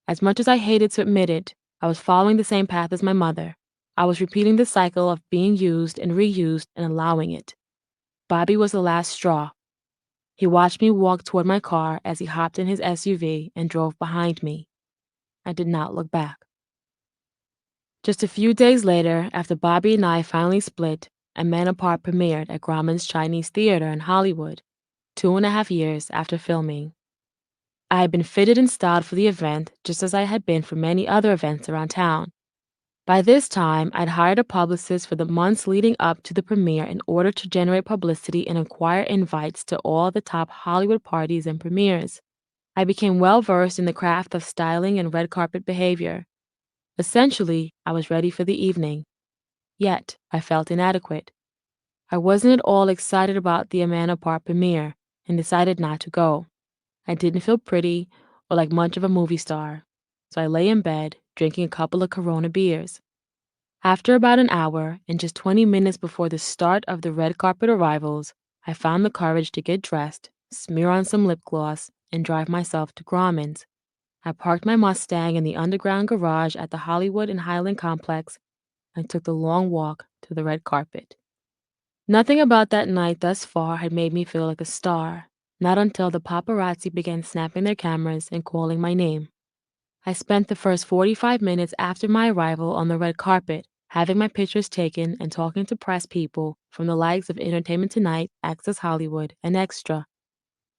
Speaker 1: As much as I hated to admit it, I was following the same path as my mother. I was repeating the cycle of being used and reused and allowing it. Bobby was the last straw. He watched me walk toward my car as he hopped in his SUV and drove behind me. I did not look back. Just a few days later, after Bobby and I finally split, A Man Apart premiered at Grauman's Chinese Theater in Hollywood, 2.5 years after filming. I had been fitted and styled for the event just as I had been for many other events around town. By this time, I'd hired a publicist for the months leading up to the premiere in order to generate publicity and acquire invites to all the top Hollywood parties and premieres. I became well versed in the craft of styling and red carpet behavior. Essentially, I was ready for the evening. Yet, I felt inadequate. I wasn't at all excited about the A Man Apart premiere and decided not to go. I didn't feel pretty or like much of a movie star, so I lay in bed drinking a couple of Corona beers. After about an hour and just 20 minutes before the start of the red carpet arrivals, I found the courage to get dressed, smear on some lip gloss, and drive myself to Grauman's. I parked my Mustang in the underground garage at the Hollywood and Highland complex and took the long walk to the red carpet. Nothing about that night thus far had made me feel like a star, not until the paparazzi began snapping their cameras and calling my name. I spent the first 45 minutes after my arrival on the red carpet, having my pictures taken and talking to press people from the likes of Entertainment Tonight, Access Hollywood, and Extra.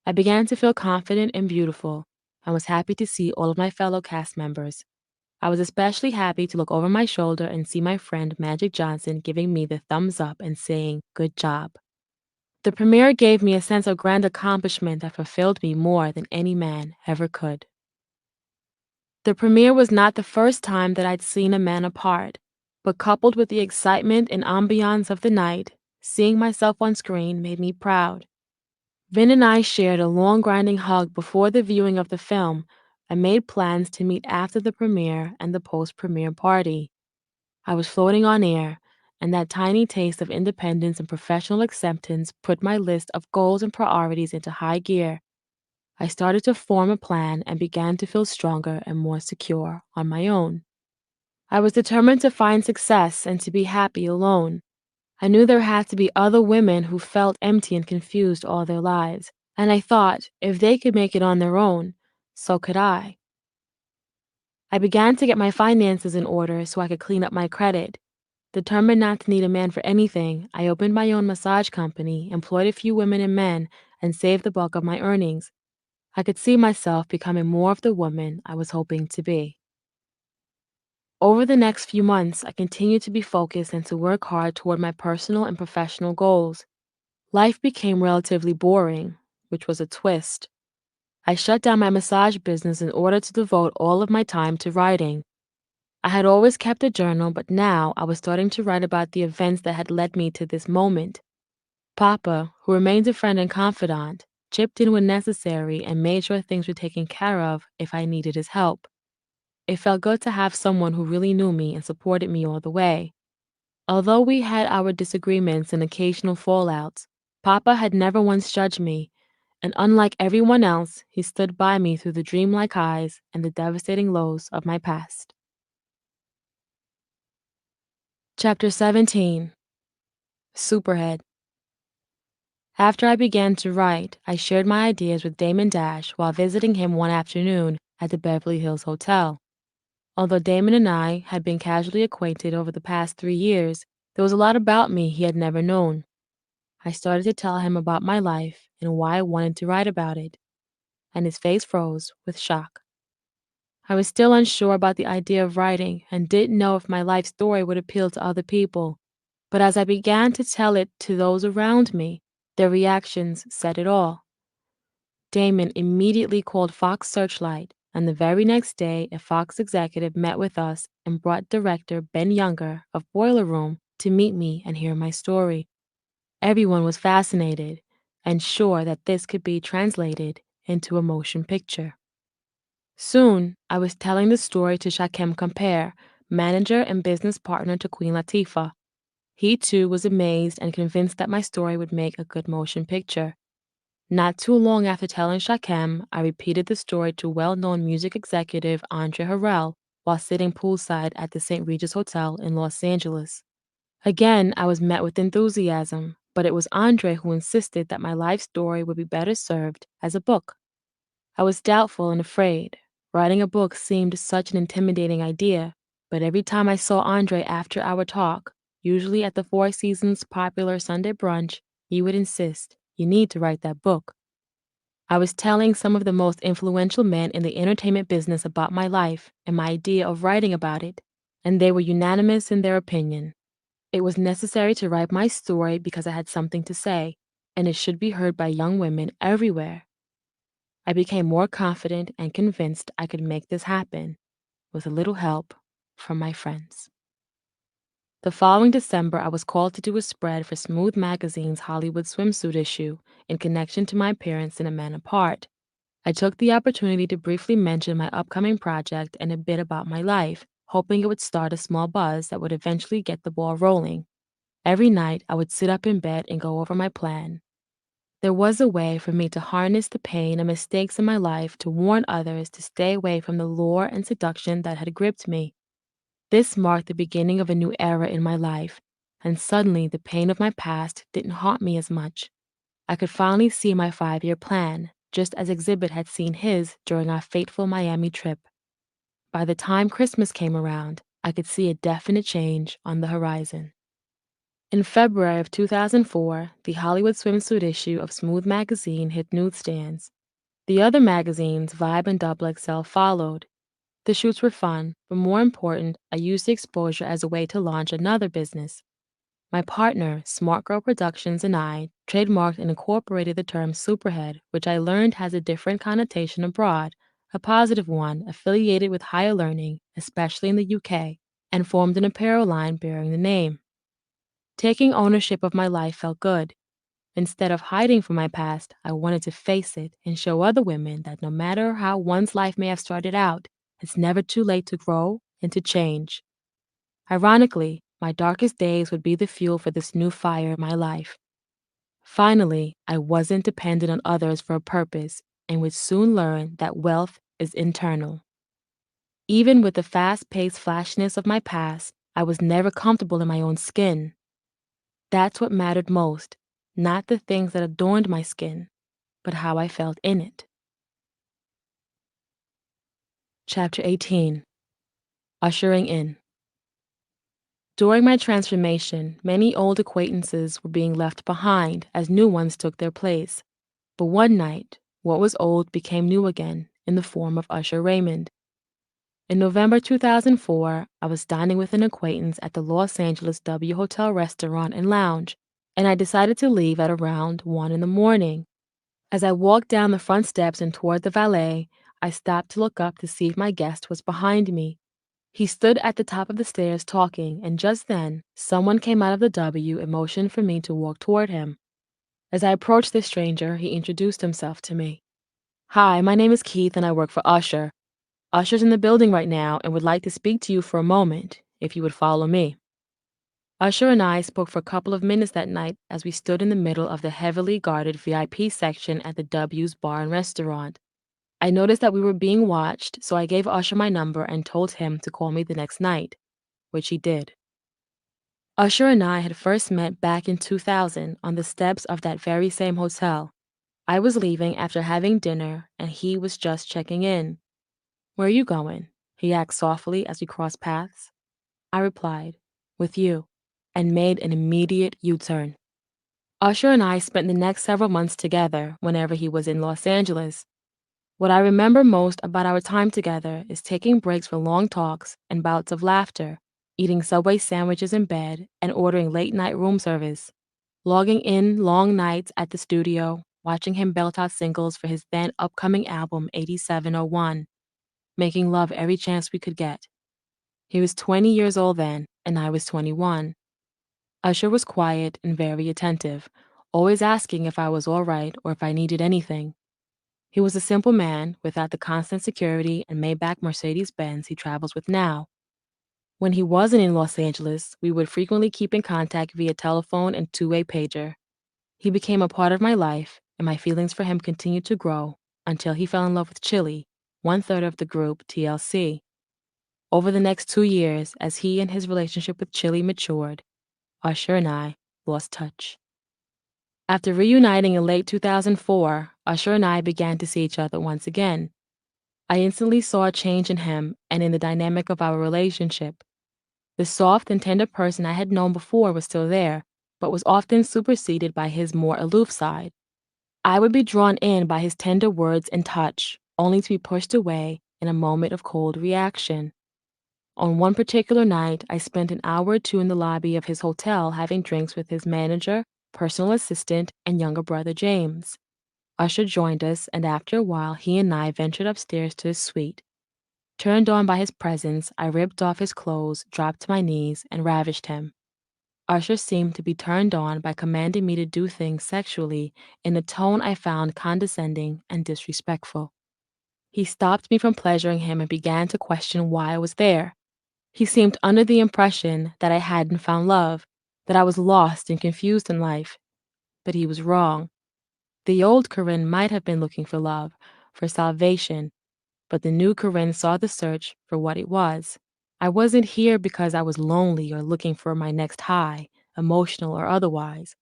Speaker 1: I began to feel confident and beautiful, and was happy to see all of my fellow cast members. I was especially happy to look over my shoulder and see my friend Magic Johnson giving me the thumbs up and saying, "Good job." The premiere gave me a sense of grand accomplishment that fulfilled me more than any man ever could. The premiere was not the first time that I'd seen a man apart, but coupled with the excitement and ambiance of the night, seeing myself on screen made me proud. Vin and I shared a long grinding hug before the viewing of the film and made plans to meet after the premiere and the post-premiere party. I was floating on air, and that tiny taste of independence and professional acceptance put my list of goals and priorities into high gear. I started to form a plan and began to feel stronger and more secure on my own. I was determined to find success and to be happy alone. I knew there had to be other women who felt empty and confused all their lives, and I thought if they could make it on their own, so could I. I began to get my finances in order so I could clean up my credit. Determined not to need a man for anything, I opened my own massage company, employed a few women and men, and saved the bulk of my earnings. I could see myself becoming more of the woman I was hoping to be. Over the next few months, I continued to be focused and to work hard toward my personal and professional goals. Life became relatively boring, which was a twist. I shut down my massage business in order to devote all of my time to writing. I had always kept a journal, but now I was starting to write about the events that had led me to this moment. Papa, who remained a friend and confidant, chipped in when necessary and made sure things were taken care of if I needed his help. It felt good to have someone who really knew me and supported me all the way. Although we had our disagreements and occasional fallouts, Papa had never once judged me, and unlike everyone else, he stood by me through the dreamlike highs and the devastating lows of my past. Chapter 17. Superhead. After I began to write, I shared my ideas with Damon Dash while visiting him one afternoon at the Beverly Hills Hotel. Although Damon and I had been casually acquainted over the past 3 years, there was a lot about me he had never known. I started to tell him about my life and why I wanted to write about it, and his face froze with shock. I was still unsure about the idea of writing and didn't know if my life story would appeal to other people, but as I began to tell it to those around me, their reactions said it all. Damon immediately called Fox Searchlight, and the very next day, a Fox executive met with us and brought director Ben Younger of Boiler Room to meet me and hear my story. Everyone was fascinated and sure that this could be translated into a motion picture. Soon, I was telling the story to Shakem Compare, manager and business partner to Queen Latifah. He too was amazed and convinced that my story would make a good motion picture. Not too long after telling Shakem, I repeated the story to well-known music executive Andre Harrell while sitting poolside at the St. Regis Hotel in Los Angeles. Again, I was met with enthusiasm, but it was Andre who insisted that my life story would be better served as a book. I was doubtful and afraid. Writing a book seemed such an intimidating idea, but every time I saw Andre after our talk, usually at the Four Seasons popular Sunday brunch, he would insist, "You need to write that book." I was telling some of the most influential men in the entertainment business about my life and my idea of writing about it, and they were unanimous in their opinion. It was necessary to write my story because I had something to say, and it should be heard by young women everywhere. I became more confident and convinced I could make this happen, with a little help from my friends. The following December, I was called to do a spread for Smooth Magazine's Hollywood swimsuit issue in connection to my appearance in A Man Apart. I took the opportunity to briefly mention my upcoming project and a bit about my life, hoping it would start a small buzz that would eventually get the ball rolling. Every night, I would sit up in bed and go over my plan. There was a way for me to harness the pain and mistakes in my life to warn others to stay away from the lure and seduction that had gripped me. This marked the beginning of a new era in my life, and suddenly the pain of my past didn't haunt me as much. I could finally see my 5-year plan, just as Exhibit had seen his during our fateful Miami trip. By the time Christmas came around, I could see a definite change on the horizon. In February of 2004, the Hollywood swimsuit issue of Smooth magazine hit newsstands. The other magazines, Vibe and Double XL, followed. The shoots were fun, but more important, I used the exposure as a way to launch another business. My partner, Smart Girl Productions, and I trademarked and incorporated the term superhead, which I learned has a different connotation abroad, a positive one affiliated with higher learning, especially in the UK, and formed an apparel line bearing the name. Taking ownership of my life felt good. Instead of hiding from my past, I wanted to face it and show other women that no matter how one's life may have started out, it's never too late to grow and to change. Ironically, my darkest days would be the fuel for this new fire in my life. Finally, I wasn't dependent on others for a purpose and would soon learn that wealth is internal. Even with the fast paced flashiness of my past, I was never comfortable in my own skin. That's what mattered most, not the things that adorned my skin, but how I felt in it. Chapter 18. Ushering in. During my transformation, many old acquaintances were being left behind as new ones took their place. But one night, what was old became new again in the form of Usher Raymond. In November 2004, I was dining with an acquaintance at the Los Angeles W Hotel restaurant and lounge, and I decided to leave at around 1 in the morning. As I walked down the front steps and toward the valet, I stopped to look up to see if my guest was behind me. He stood at the top of the stairs talking, and just then, someone came out of the W and motioned for me to walk toward him. As I approached the stranger, he introduced himself to me. Hi, my name is Keith and I work for Usher. Usher's in the building right now and would like to speak to you for a moment, if you would follow me. Usher and I spoke for a couple of minutes that night as we stood in the middle of the heavily guarded VIP section at the W's bar and restaurant. I noticed that we were being watched, so I gave Usher my number and told him to call me the next night, which he did. Usher and I had first met back in 2000 on the steps of that very same hotel. I was leaving after having dinner, and he was just checking in. Where are you going? He asked softly as we crossed paths. I replied, with you, and made an immediate U-turn. Usher and I spent the next several months together whenever he was in Los Angeles. What I remember most about our time together is taking breaks for long talks and bouts of laughter, eating Subway sandwiches in bed, and ordering late-night room service. Logging in long nights at the studio, watching him belt out singles for his then upcoming album 8701, making love every chance we could get. He was 20 years old then, and I was 21. Usher was quiet and very attentive, always asking if I was all right or if I needed anything. He was a simple man without the constant security and Maybach Mercedes-Benz he travels with now. When he wasn't in Los Angeles, we would frequently keep in contact via telephone and two-way pager. He became a part of my life, and my feelings for him continued to grow until he fell in love with Chili, one-third of the group TLC. Over the next 2 years, as he and his relationship with Chili matured, Usher and I lost touch. After reuniting in late 2004, Usher and I began to see each other once again. I instantly saw a change in him and in the dynamic of our relationship. The soft and tender person I had known before was still there, but was often superseded by his more aloof side. I would be drawn in by his tender words and touch, only to be pushed away in a moment of cold reaction. On one particular night, I spent an hour or two in the lobby of his hotel having drinks with his manager, personal assistant, and younger brother James. Usher joined us, and after a while, he and I ventured upstairs to his suite. Turned on by his presence, I ripped off his clothes, dropped to my knees, and ravished him. Usher seemed to be turned on by commanding me to do things sexually in a tone I found condescending and disrespectful. He stopped me from pleasuring him and began to question why I was there. He seemed under the impression that I hadn't found love, that I was lost and confused in life. But he was wrong. The old Karrine might have been looking for love, for salvation, but the new Karrine saw the search for what it was. I wasn't here because I was lonely or looking for my next high, emotional or otherwise.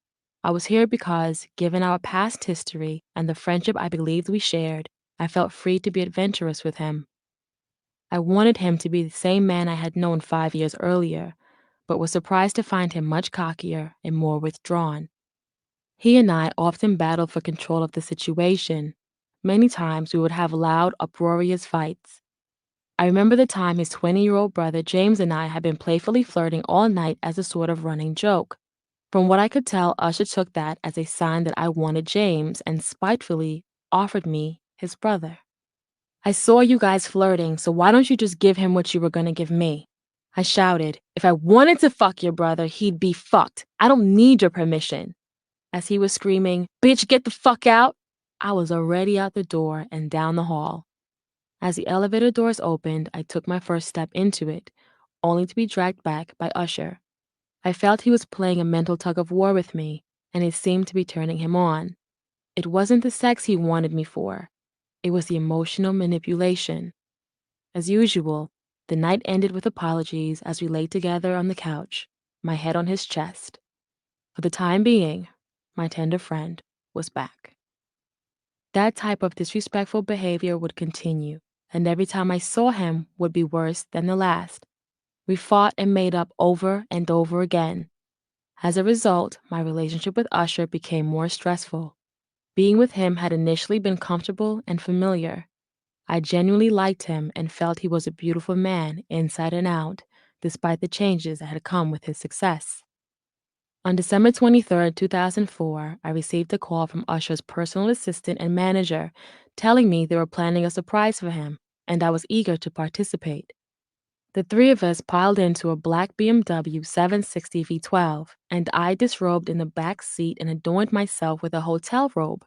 Speaker 1: I was here because, given our past history and the friendship I believed we shared, I felt free to be adventurous with him. I wanted him to be the same man I had known 5 years earlier, but was surprised to find him much cockier and more withdrawn. He and I often battled for control of the situation. Many times we would have loud, uproarious fights. I remember the time his 20-year-old brother James and I had been playfully flirting all night as a sort of running joke. From what I could tell, Usher took that as a sign that I wanted James and spitefully offered me his brother. I saw you guys flirting, so why don't you just give him what you were gonna give me? I shouted. If I wanted to fuck your brother, he'd be fucked. I don't need your permission. As he was screaming, "Bitch, get the fuck out!" I was already out the door and down the hall. As the elevator doors opened, I took my first step into it, only to be dragged back by Usher. I felt he was playing a mental tug of war with me, and it seemed to be turning him on. It wasn't the sex he wanted me for, it was the emotional manipulation. As usual, the night ended with apologies as we lay together on the couch, my head on his chest. For the time being, my tender friend was back. That type of disrespectful behavior would continue, and every time I saw him would be worse than the last. We fought and made up over and over again. As a result, my relationship with Usher became more stressful. Being with him had initially been comfortable and familiar. I genuinely liked him and felt he was a beautiful man inside and out, despite the changes that had come with his success. On December 23rd, 2004, I received a call from Usher's personal assistant and manager telling me they were planning a surprise for him, and I was eager to participate. The three of us piled into a black BMW 760 V12, and I disrobed in the back seat and adorned myself with a hotel robe.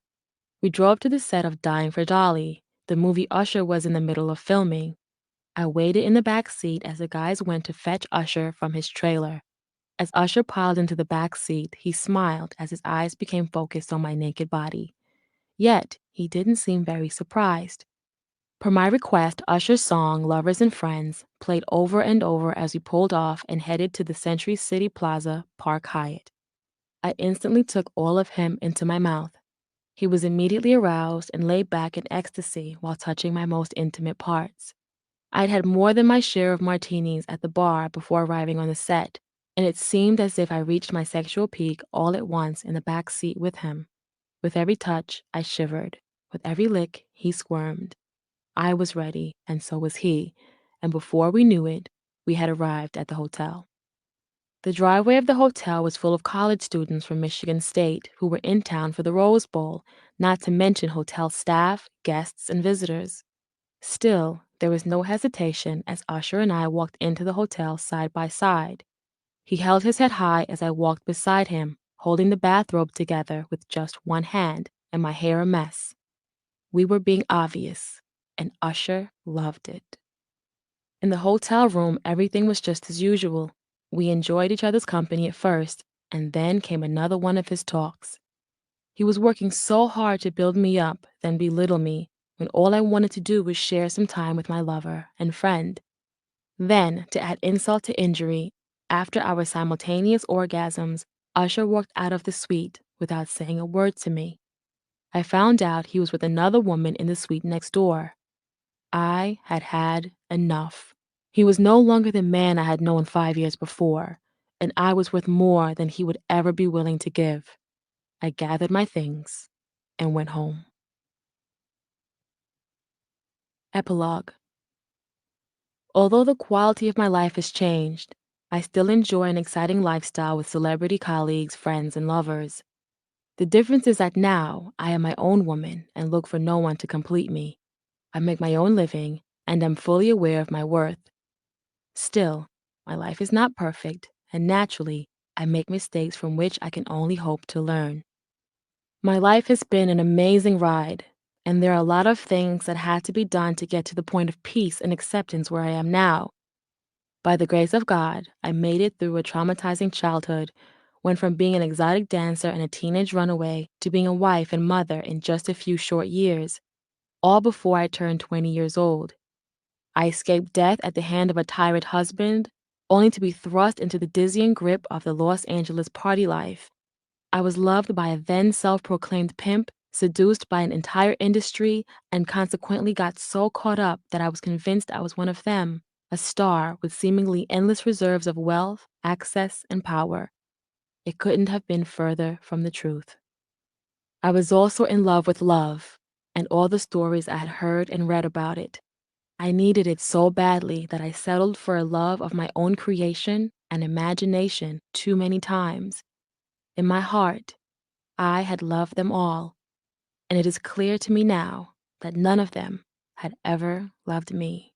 Speaker 1: We drove to the set of Dying for Dolly, the movie Usher was in the middle of filming. I waited in the back seat as the guys went to fetch Usher from his trailer. As Usher piled into the back seat, he smiled as his eyes became focused on my naked body. Yet, he didn't seem very surprised. Per my request, Usher's song Lovers and Friends played over and over as we pulled off and headed to the Century City Plaza Park Hyatt. I instantly took all of him into my mouth. He was immediately aroused and laid back in ecstasy while touching my most intimate parts. I'd had more than my share of martinis at the bar before arriving on the set, and it seemed as if I reached my sexual peak all at once in the back seat with him. With every touch, I shivered. With every lick, he squirmed. I was ready, and so was he, and before we knew it, we had arrived at the hotel. The driveway of the hotel was full of college students from Michigan State who were in town for the Rose Bowl, not to mention hotel staff, guests, and visitors. Still, there was no hesitation as Usher and I walked into the hotel side by side. He held his head high as I walked beside him, holding the bathrobe together with just one hand and my hair a mess. We were being obvious, and Usher loved it. In the hotel room, everything was just as usual. We enjoyed each other's company at first, and then came another one of his talks. He was working so hard to build me up, then belittle me, when all I wanted to do was share some time with my lover and friend. Then, to add insult to injury, after our simultaneous orgasms, Usher walked out of the suite without saying a word to me. I found out he was with another woman in the suite next door. I had had enough. He was no longer the man I had known 5 years before, and I was worth more than he would ever be willing to give. I gathered my things and went home. Epilogue. Although the quality of my life has changed, I still enjoy an exciting lifestyle with celebrity colleagues, friends, and lovers. The difference is that now I am my own woman and look for no one to complete me. I make my own living and am fully aware of my worth. Still, my life is not perfect, and naturally, I make mistakes from which I can only hope to learn. My life has been an amazing ride, and there are a lot of things that had to be done to get to the point of peace and acceptance where I am now. By the grace of God, I made it through a traumatizing childhood Went from being an exotic dancer and a teenage runaway to being a wife and mother in just a few short years, all before I turned 20 years old. I escaped death at the hand of a tyrant husband, only to be thrust into the dizzying grip of the Los Angeles party life. I was loved by a then self-proclaimed pimp, seduced by an entire industry, and consequently got so caught up that I was convinced I was one of them, a star with seemingly endless reserves of wealth, access, and power. It couldn't have been further from the truth. I was also in love with love, and all the stories I had heard and read about it. I needed it so badly that I settled for a love of my own creation and imagination too many times. In my heart, I had loved them all, and it is clear to me now that none of them had ever loved me.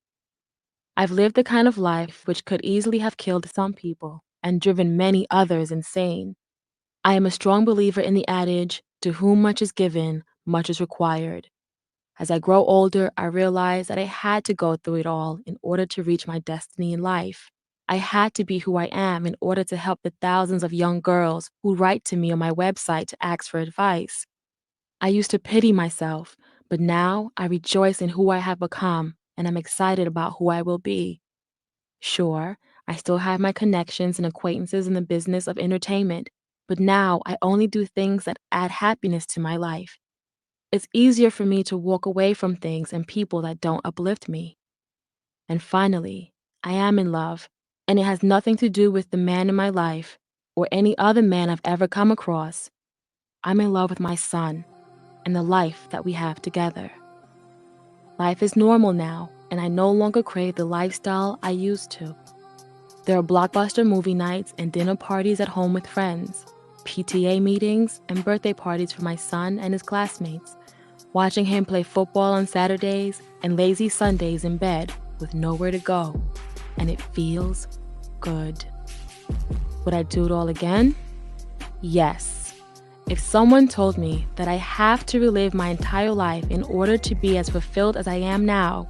Speaker 1: I've lived the kind of life which could easily have killed some people and driven many others insane. I am a strong believer in the adage, to whom much is given, much is required. As I grow older, I realize that I had to go through it all in order to reach my destiny in life. I had to be who I am in order to help the thousands of young girls who write to me on my website to ask for advice. I used to pity myself, but now I rejoice in who I have become and I'm excited about who I will be. Sure, I still have my connections and acquaintances in the business of entertainment, but now I only do things that add happiness to my life. It's easier for me to walk away from things and people that don't uplift me. And finally, I am in love, and it has nothing to do with the man in my life or any other man I've ever come across. I'm in love with my son and the life that we have together. Life is normal now, and I no longer crave the lifestyle I used to. There are blockbuster movie nights and dinner parties at home with friends, PTA meetings, and birthday parties for my son and his classmates, watching him play football on Saturdays and lazy Sundays in bed with nowhere to go. And it feels good. Would I do it all again? Yes. If someone told me that I have to relive my entire life in order to be as fulfilled as I am now,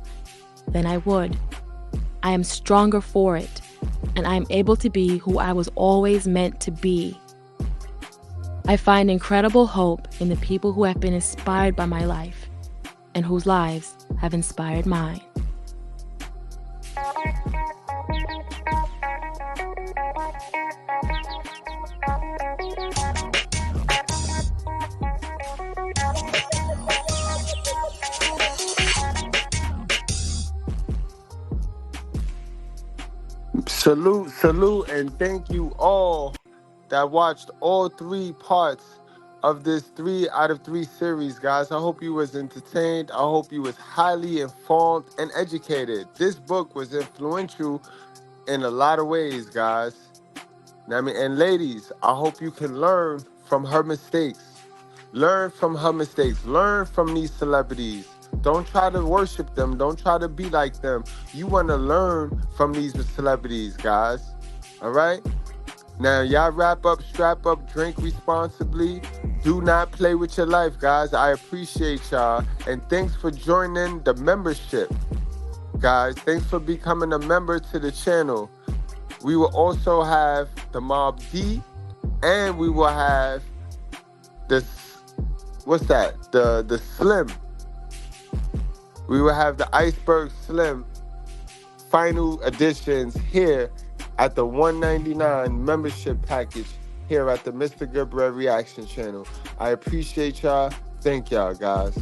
Speaker 1: then I would. I am stronger for it, and I am able to be who I was always meant to be. I find incredible hope in the people who have been inspired by my life and whose lives have inspired mine.
Speaker 2: Salute, and thank you all that watched all 3 parts of this 3 out of 3 series, guys. I hope you was entertained. I hope you was highly informed and educated. This book was influential in a lot of ways, guys. Know what I mean, and ladies, I hope you can learn from her mistakes. Learn from her mistakes. Learn from these celebrities. Don't try to worship them. Don't try to be like them. You want to learn from these celebrities, guys. All right? Now, y'all wrap up, strap up, drink responsibly. Do not play with your life, guys. I appreciate y'all. And thanks for joining the membership, guys. Thanks for becoming a member to the channel. We will also have the Mob D, and we will have the, what's that? The Slim. We will have the Iceberg Slim final editions here at the $199 membership package here at the Mr. Goodbread Reaction channel. I appreciate y'all. Thank y'all, guys.